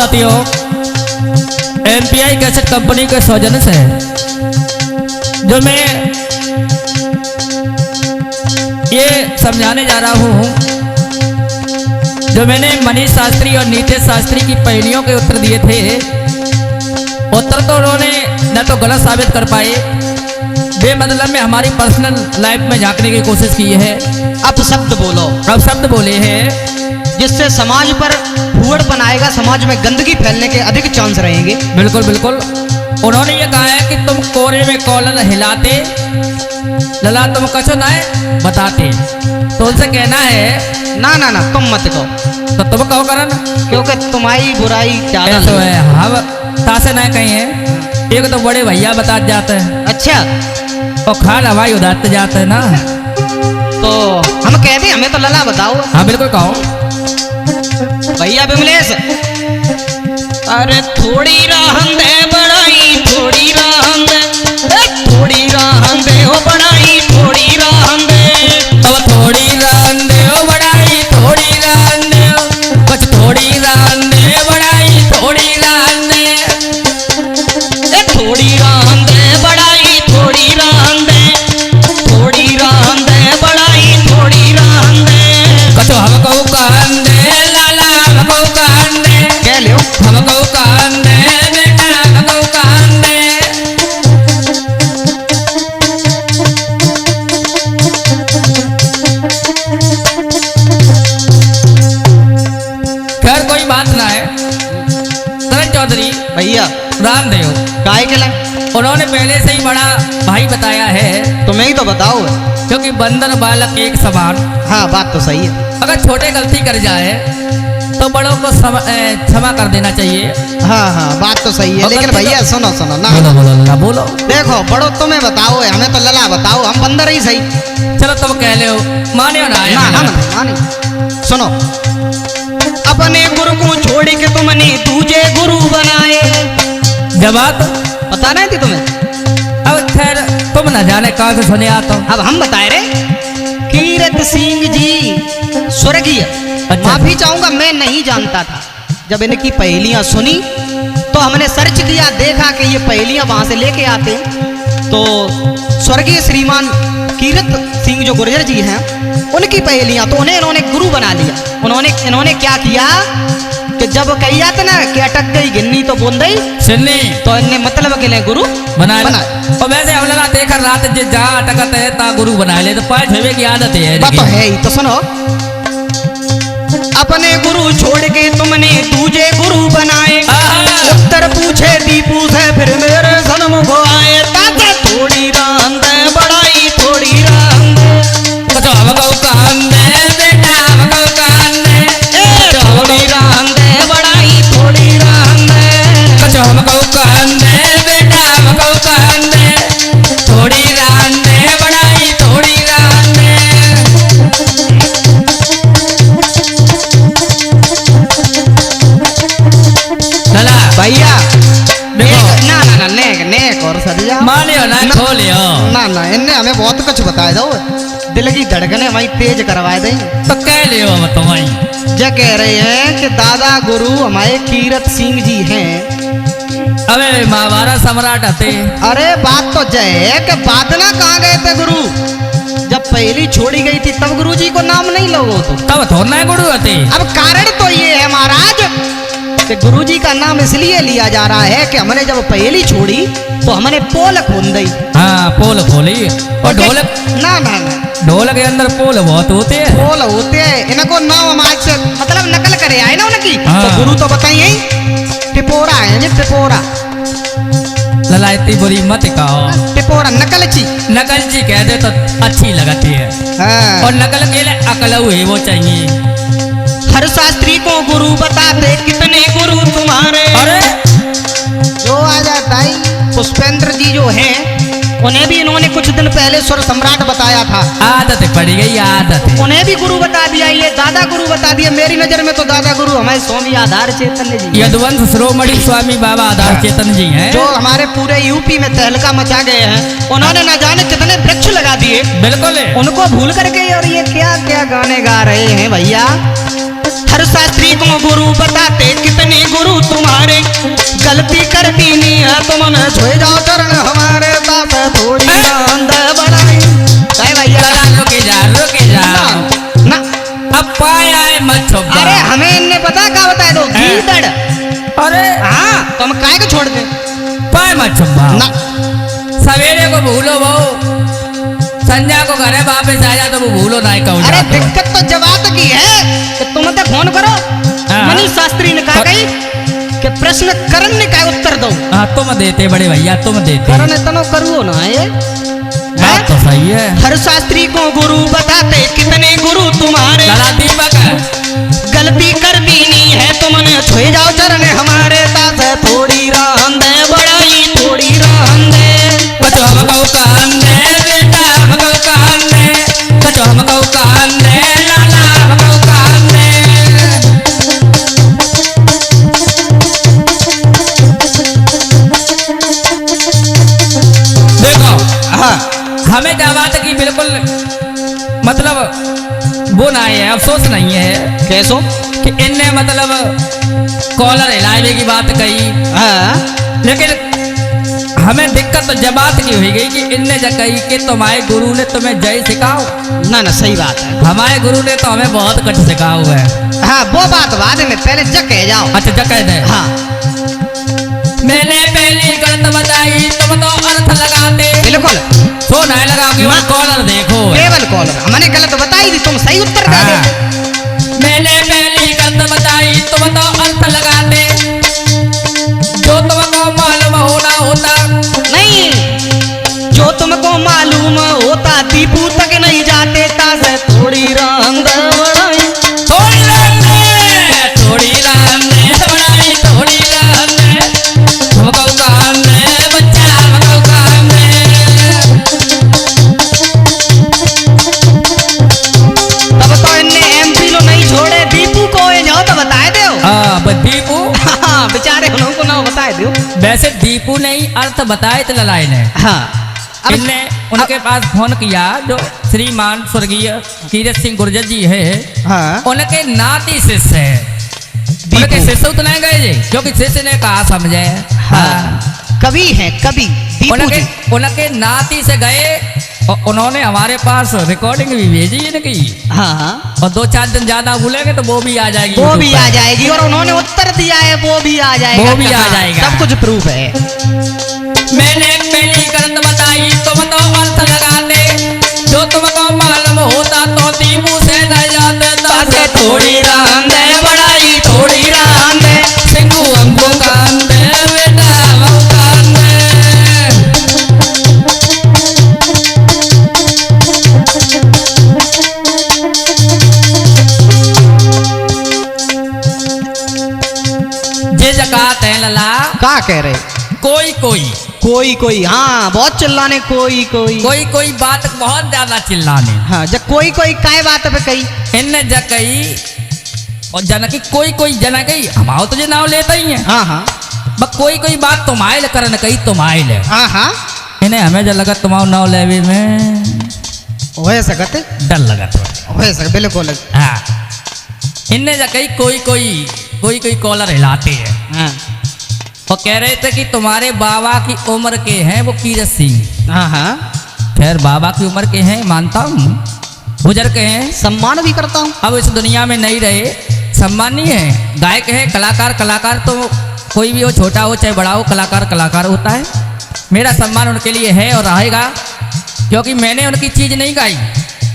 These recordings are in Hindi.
साथियों, एमपीआई कैसेट कंपनी के सौजन्य से जो मैं ये समझाने जा रहा हूँ, जो मैंने मनीष शास्त्री और नीतेश शास्त्री की पहेलियों के उत्तर दिए थे, उत्तर तो उन्होंने न तो गलत साबित कर पाए, बेमतलब में हमारी पर्सनल लाइफ में झांकने की कोशिश की है। अब शब्द बोलो, अब शब्द बोले हैं जिससे समाज पर हुड़ बनाएगा, समाज में गंदगी फैलने के अधिक चांस रहेंगे। बिल्कुल बिल्कुल। उन्होंने ये कहा है कि तुम कोरे में कॉलर हिलाते, लला तुम कछो ना बताते, तो उनसे कहना है ना ना ना तुम मत कहो, तो तुम कहो करन, क्योंकि तुम्हारी बुराई ज्यादा तो है। हम तासे ना कहीं है, एक तो बड़े भैया बता जाते हैं, अच्छा और खाल हवाई उदारते जाते हैं ना, तो हम कह दें हमें तो लला बताओ। हाँ बिल्कुल कहो। भैया विमलेश, अरे थोड़ी रहन दे बड़ाई, थोड़ी रहन दे, थोड़ी रहन दे ओ बड़ाई, थोड़ी रहन दे, अब थोड़ी रहन दे ओ बड़ाई, थोड़ी रहन दे, कुछ थोड़ी रहन दे बड़ाई, थोड़ी रहन दे, थोड़ी रहन दे बड़ाई, थोड़ी रहन दे, थोड़ी रहन दे बड़ाई, थोड़ी रहन दे, कछो हमको कहन दे लाला, हमको कहन दे, कह लो हमको कहन दे बेटा, हमको कहन दे। खैर कोई बात ना है। सरन चौधरी भैया रामदेव, काय के ला उन्होंने पहले से ही बड़ा भाई बताया है, तुम्हें ही तो बताओ। क्योंकि बंदर बालक एक समान। हाँ बात तो सही है। अगर छोटे गलती कर जाए तो बड़ों को क्षमा कर देना चाहिए। हाँ हाँ बात तो सही है, लेकिन भैया सुनो सुनो ना, बोलो बोलो ना बोलो। देखो बड़ो तुम्हें बताओ, हमें तो लला बताओ, हम बंदर ही सही। चलो तुम कह लो, माने ना आए ना ना, हम मानी। सुनो, अपने गुरु को छोड़ के तुमने दूजे गुरु बनाए, जवाब पता नहीं थी तुम्हें? अब खैर तुम न जाने कहाँ से सुने आता। अब हम बताए रे, कीरत सिंह जी स्वर्गीय। अच्छा। माफी चाहूंगा, मैं नहीं जानता था। जब इनकी पहेलियां सुनी तो हमने सर्च किया, देखा कि ये पहेलियां वहां से लेके आते हैं। तो स्वर्गीय श्रीमान कीरत सिंह जो गुर्जर जी हैं, उनकी पहेलियां, तो उन्हें इन्होंने गुरु बना लिया। इन्होंने क्या किया कि जब कही जाते ना कि अटक गई गिन्नी तो बूंदई सुननी, तो इनने मतलब के लिए गुरु बना बना। और वैसे हम लगा देखकर रात जहाँ अटकत है ता गुरु बना ले, तो पाए छवे की आदत है। बात तो है ही। तो सुनो, अपने गुरु छोड़ के तुमने दूजे गुरु बनाए, उत्तर पूछे दीपू से फिर मेरे सन्मुख आए, ताते थोड़ी राम दे बड़ाई, थोड़ी राम दे, तो हमको कहन दे बेटा, हमको कहन दे, थोड़ी राम दे बड़ाई, थोड़ी राम दे, तो हमको कहन दे बेटा, हमको कहन दे, थोड़ी रान दे बड़ाई, थोड़ी रान दे। लला भैया देखो, ना ना ना नेक नेक और सजा मानियो ना खोलियो, ना ना, इनने हमें बहुत कुछ बताया दो, दिल की धड़कने हमारी तेज करवाए दें। तो कह लियो अब तुम्हारी। जो कह रहे हैं कि दादा गुरु हमारे कीरत सिंह जी हैं। अबे महाभारत सम्राट हते। अरे बात तो जय है कि बादना कहाँ गए थे गुरु? जब पहली छोड़ी गई थी तब गुरु जी को नाम नहीं लोगो तो तब थोड़ा ना गुरु हते। अब कारण तो ये है महाराज कि गुरु जी का नाम इसलिए लिया जा रहा है कि हमने जब पहली छोड़ी तो हमने पोल खोल दी। हाँ पोल खोली, और ढोलक ना ना ना, ढोलक के अंदर पोल बहुत होते हैं। पोल होते हैं, इनको नाम हम आज से मतलब नकल करे आए ना उनकी। हाँ। तो गुरु तो बताइए टिपोरा है जी, टिपोरा। लला इतनी बुरी मत कहो, टिपोरा नकलची। नकलची कह दे तो अच्छी लगती है। हाँ। और नकल के लिए अकल हुई वो चाहिए। हर शास्त्री को गुरु बताते, कितने गुरु तुम्हारे। अरे जो आ जाता है पुष्पेंद्र जी जो हैं, उन्हें भी इन्होंने कुछ दिन पहले स्वर सम्राट बताया था। आदत पड़ गई, आदत। उन्हें भी गुरु बता दिया, ये दादा गुरु बता दिया। मेरी नजर में तो दादा गुरु हमारे स्वामी आधार चैतन्य जी, यदुवंश शिरोमणि स्वामी बाबा आधार चेतन जी हैं, जो हमारे पूरे यूपी में तहलका मचा गए हैं। उन्होंने न जाने कितने वृक्ष लगा दिए। बिल्कुल उनको भूल करके और ये क्या क्या गाने गा रहे हैं भैया। हर शास्त्री को गुरु बताते कितने गुरु तुम्हारे, गलती कर दीनी है तुमने छुए जाओ चरण हमारे, दास थोड़ी रांद बढ़ाई। कहे भैया रुके जा ना अब पाया है मत छोड़ा। अरे हमें इन्हें पता क्या बताए दो गीदड़। अरे हाँ तो हम काय को छोड़ दे पाए मत छोड़ा ना। सवेरे को भूलो वो, संध्या को घरे वापस आ जा तो वो भूलो नहीं कहूँ। अरे दिक्कत तो जवाब की है कि तुम तो फोन करो। मनीष शास्त्री ने कहा कही कि प्रश्न करण ने कहा उत्तर दो। हाँ तुम देते बड़े भैया, तुम देते। करण इतना करो ना ये बात तो सही है। हर शास्त्री को गुरु बताते कितने गुरु तुम्हारे, लाला दीपक गलती कर दीनी है तुमने छुए जाओ चरण हमारे, दास थोड़ी रांद बढ़ाई थोड़ी रांद। बचो हमको कान दे बेटा, हमको कान दे, बचो हमको कान दे लाला, हमको कान दे। देखो हाँ हमें क्या बात है कि बिल्कुल मतलब वो ना है, अफसोस नहीं है कैसो कि इनने मतलब कॉलर हिलाने की बात कही। हाँ लेकिन हमें दिक्कत तो जब बात की हुई गई कि इनने जब कही कि तुम्हारे गुरु ने तुम्हें जय सिखाओ। ना ना सही बात है। हमारे गुरु ने तो हमें बहुत कुछ सिखाया हुआ है। हाँ वो बात बाद में, पहले जग कह जाओ। अच्छा जब कह दे। हाँ मैंने पहली गलत बताई तुम तो अर्थ लगाते। बिल्कुल तो नहीं लगा केवल कॉलर देखो। केवल कॉलर हमने गलत बताई थी, तुम सही उत्तर दे दे। मैंने पहली गलत बताई तुम तो अर्थ लगाते, जो तुमको मालूम होना होता नहीं, जो तुमको मालूम होता दीपू तक नहीं जाते, तास थोड़ी रंग बढ़ाई थोड़ी रात थोड़ी रात बढ़ाई थोड़ी रात हमको काम है बच्चा, हमको काम है। तब तो इनने एमपी लो नहीं छोड़े, दीपू को ये जाओ तो बताए दो। दीपू हाँ बेचारे उन लोगों को ना बताए दो। वैसे दीपू ने ही अर्थ बताए थे ललाई ने। हाँ इनने उनके पास फोन किया जो श्रीमान स्वर्गीय कीरत सिंह गुर्जर जी है। हाँ उनके नाती शिष्य है। उनके शिष्य उतना गए जी क्योंकि शिष्य ने कहा समझे। हाँ कवि है कवि दीपू उनके जी। उनके नाती से गए और उन्होंने हमारे पास रिकॉर्डिंग भी भेजी इनकी। हाँ और 2-4 दिन ज्यादा भूलेंगे तो वो भी आ जाएगी, वो भी आ जाएगी, और उन्होंने उत्तर दिया है वो भी आ जाएगा, वो भी आ जाएगा। सब कुछ प्रूफ है। मैंने पहली गलत बताई तुम तो अर्थ लगाते, जो तुमको मालूम होता तो दीपू से न जाते। तासे थोड़ी रांद बढ़ाई थोड़ी रांद सिंगू हमको कान दे बेटा, हमको कान दे। जे जकात है लला क्या कह रहे? कोई कोई कोई कोई हाँ बहुत चिल्लाने, कोई कोई कोई कोई बात बहुत ज्यादा चिल्लाने। हाँ जब कोई कोई काय बात पे कही इनने जकई और जनकी कोई कोई जनकी हमाओ तुझे नाव लेता ही है। हाँ हाँ बस कोई कोई बात तुम्हारे ले करन कही तुम्हारे ले। हाँ हाँ इन्हें हमें जो लगा तुम्हारा नाव लेवे में हो सकते डर लगा तो। हो सकते बिल्कुल। हाँ इनने जकई कोई कोई कॉलर हिलाते हैं हाँ और कह रहे थे कि तुम्हारे बाबा की उम्र के हैं वो कीरत सिंह। हाँ हाँ खैर बाबा की उम्र के हैं मानता हूँ, बुजुर्ग के हैं, सम्मान भी करता हूँ। अब इस दुनिया में नहीं रहे, सम्मान नहीं है। गायक है, कलाकार तो कोई भी हो, छोटा हो चाहे बड़ा हो, कलाकार होता है। मेरा सम्मान उनके लिए है और रहेगा, क्योंकि मैंने उनकी चीज नहीं गाई,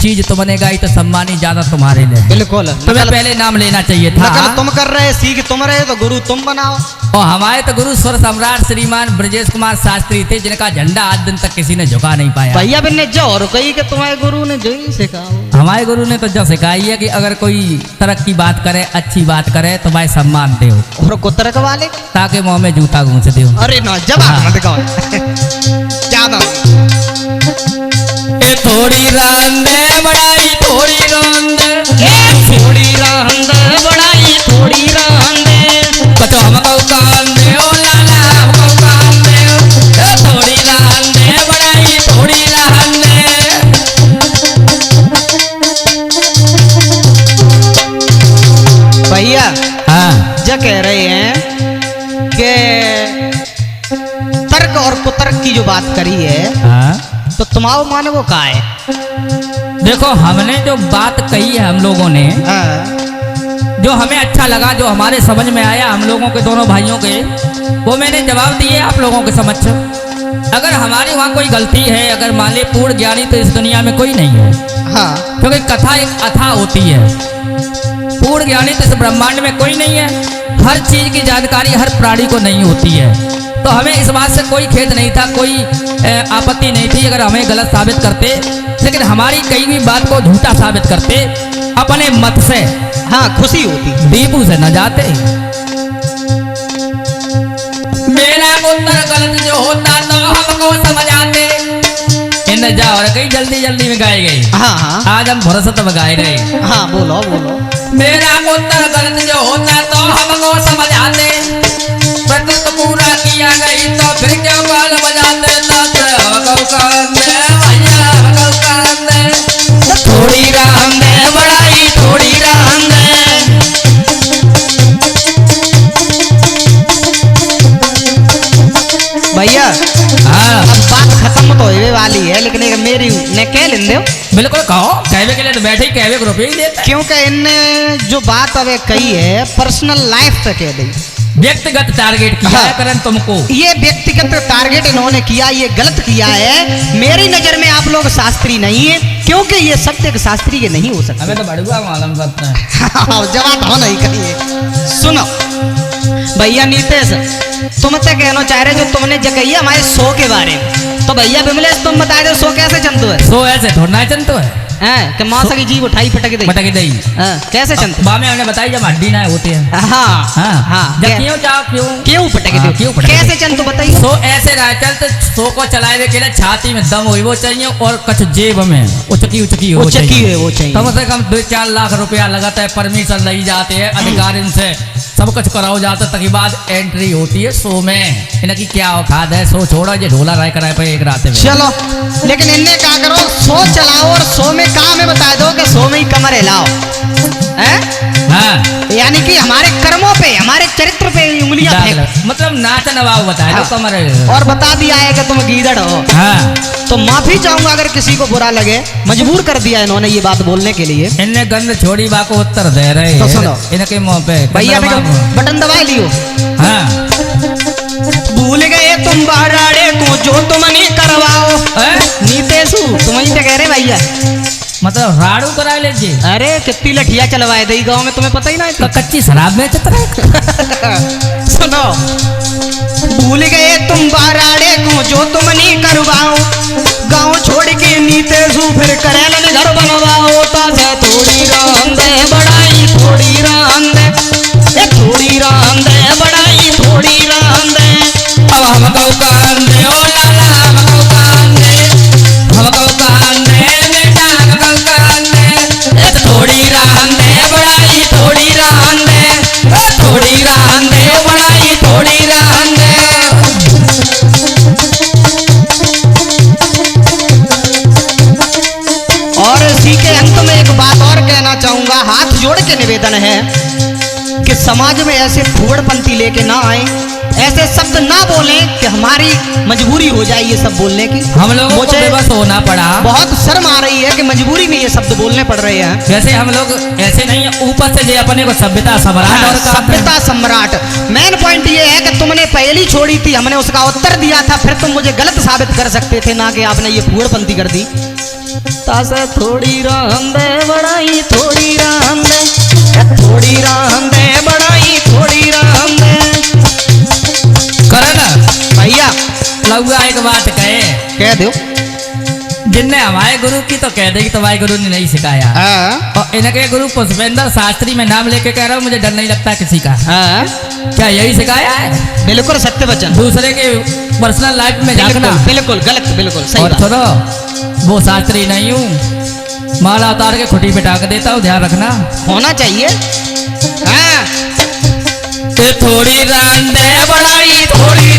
चीज तुमने गाई तो सम्मान ही ज्यादा तुम्हारे लिए। बिल्कुल तुम्हें पहले नाम लेना चाहिए था। तुम कर रहे सीख तुम रहे तो गुरु तुम बनाओ। और हमारे तो गुरु स्वर सम्राट श्रीमान ब्रजेश कुमार शास्त्री थे, जिनका झंडा आज दिन तक किसी ने झुका नहीं पाया। भैया ने जो और कही कि तुम्हारे गुरु ने जो ही सिखाओ। हमारे गुरु ने तो जो सिखाई है कि अगर कोई तरक की बात करे, अच्छी बात करे तो भाई सम्मान दो, और कुतरक वाले ताकि मुंह में जूता घूंस दो। अरे ना जवाब मत कहो ज्यादा। थोड़ी रांद बढ़ाई थोड़ी रांद, थोड़ी रांद बढ़ाई थोड़ी रांद बचो हमको कान दे ओ लाला, हमको कान दे ओ थोड़ी रांद बढ़ाई थोड़ी रांद। तर्क और कुतर्क की जो बात करी है, हाँ? तो तुम्हारा मानवो का है? देखो, हमने जो बात कही है हम लोगों ने, हाँ, जो हमें अच्छा लगा, जो हमारे समझ में आया हम लोगों के दोनों भाइयों के, वो मैंने जवाब दिए आप लोगों के समक्ष। अगर हमारी वहाँ कोई गलती है, अगर मान ली पूर्ण ज्ञानी तो इस दुनिया में कोई नहीं है, हाँ, क्योंकि कथा एक अथा होती है। पूर्ण ज्ञानी तो इस ब्रह्मांड में कोई नहीं है। हर चीज की जानकारी हर प्राणी को नहीं होती है। तो हमें इस बात से कोई खेद नहीं था, कोई आपत्ति नहीं थी अगर हमें गलत साबित करते, लेकिन हमारी कई भी बात को झूठा साबित करते अपने मत से। हाँ, खुशी होती। दीपू से न जाते। मेरा उत्तर गलत जो होता तो हमको समझ आते। इन जा और कई जल्दी जल्दी में गाए गए। हाँ, हाँ, आज हम फुर्सत में गाए रहे। हाँ, बोलो बोलो। मेरा उत्तर गलत जो होता तो हमको समझ आते। प्रस्तुत पूरा किया गई तो फिर क्यों बाल बजाते? थोड़ी राम दे बड़ाई, थोड़ी राम दे। भैया, हाँ, अब बात खत्म तो होने वाली है, लेकिन एक मेरी ने कह लेंदे हो। बिल्कुल कहो। कहवे के लिए तो बैठे ही कहवे को रुपये ही देता है। क्योंकि इनने जो बात अब कही है पर्सनल लाइफ से कह दी। व्यक्तिगत टारगेट किया है करण तुमको। ये व्यक्तिगत टारगेट इन्होंने किया, ये गलत किया है। मेरी नजर में आप लोग शास्त्री नहीं है, क्योंकि ये सत्य एक शास्त्री के नहीं हो सकते। हमें तो बड़ुआ मालूम पड़ता है। जवाब हो नहीं करिए। सुनो भैया नीतेश, तुम तो कहना चाह रहे जो तुमने जगही हमारे शो के बारे में, तो भैया विमलेश तुम बता दो शो कैसे चलते है? सो ऐसे थोड़ा ना चलते है कि माँ सकी जीव उठाई पटक दई, पटक दई। कैसे चलते? बा में हमने बताई जब हड्डी ना होती है। हाँ, हाँ, हाँ, जब क्यों चाहो क्यों क्यों पटक हाँ, दो? क्यों पटक कैसे दई? चल तो बताइए। सो ऐसे रहा चलते सो को चलाए के लिए छाती में दम हुई वो चाहिए और कछ जेब में उचकी उचकी हो चाहिए। वो चाहिए। कम से कम 2-4 लाख रुपया लगाता है, परमिशन ली जाते हैं अधिकारी से, सब कुछ कराओ जाता है, तक बाद एंट्री होती है शो में। इनकी क्या औकात है? शो छोड़ो, ये ढोला राय कराए पे एक रात में। चलो, लेकिन इनने क्या करो, शो चलाओ और शो में काम है बता दो कि शो में ही कमर हिलाओ, हैं? हाँ, यानी कि हमारे कर्मों पे, हमारे चरित्र पे उंगलियां फेंक, मतलब नाच नवाब बताए हाँ। तो कमर। और बता दिया है कि तुम गीदड़ हो। हाँ, तो माफी चाहूंगा अगर किसी को बुरा लगे, मजबूर कर दिया इन्होंने ये बात बोलने के लिए। इनने गंद छोड़ी बा को उत्तर दे रहे तो हैं। सुनो। इनके मुंह पे भैया बटन दबा लियो। हाँ, भूल गए तुम बाराड़े को जो तुम नहीं करवाओ। नीतेशु तुम ही तो कह रहे भैया, मतलब राड़ू करा लीजिए। अरे कितनी लठिया चलवाए दई गांव में, तुम्हें पता ही नहीं तो कच्ची शराब में सुनो, भूल गए तुम बाराड़े को जो तुम नहीं करवाओ, गांव छोड़ के नीतेशु फिर करेलन घर बनवाओ। तासे थोड़ी राम दे बड़ाई, थोड़ी राम दे, थोड़ी राम दे बड़ाई, थोड़ी राम दे। अब हमको कान दे ओ लाला, हमको कान दे, हमको कान दे बेटा, हमको कान दे। थोड़ी राम दे बड़ाई, थोड़ी राम दे, थोड़ी राम दे बड़ाई, थोड़ी राम दे। और इसी के अंत में एक बात और कहना चाहूंगा, हाथ जोड़ के निवेदन है कि समाज में ऐसे फूड़पंथी लेके ना आए, ऐसे शब्द ना बोलें कि हमारी मजबूरी हो जाए ये सब बोलने की। हम लोगों को बेबस होना पड़ा। बहुत शर्म आ रही है कि मजबूरी में ये शब्द बोलने पड़ रहे हैं। वैसे हम लोग ऐसे नहीं है, ऊपर से जे अपने को सभ्यता सम्राट और सभ्यता सम्राट। मेन पॉइंट ये है कि तुमने पहली छोड़ी थी, हमने उसका उत्तर दिया था, फिर तुम मुझे गलत साबित कर सकते थे, ना कि आपने ये फूड़पंथी कर दी। तासे थोड़ी राम दे बड़ाई, थोड़ी राम दे, थोड़ी राम दे बड़ाई, थोड़ी राम दे। करण भैया लौआ एक बात कहे, कह दो। जिनने हमारे गुरु की तो कह देगी, तुम्हारे गुरु ने नहीं सिखाया। और इनके गुरु पुष्पेंद्र शास्त्री में नाम लेके कह रहा हूँ, मुझे डर नहीं लगता किसी का। क्या यही सिखाया है? बिल्कुल सत्य वचन। दूसरे के पर्सनल लाइफ में झांकना बिल्कुल गलत, बिल्कुल सही और बात। सुनो, वो शास्त्री नहीं हूँ, माला उतार के खुटी पे टाक देता हूँ, ध्यान रखना। होना चाहिए। थोड़ी राम दे बड़ाई, थोड़ी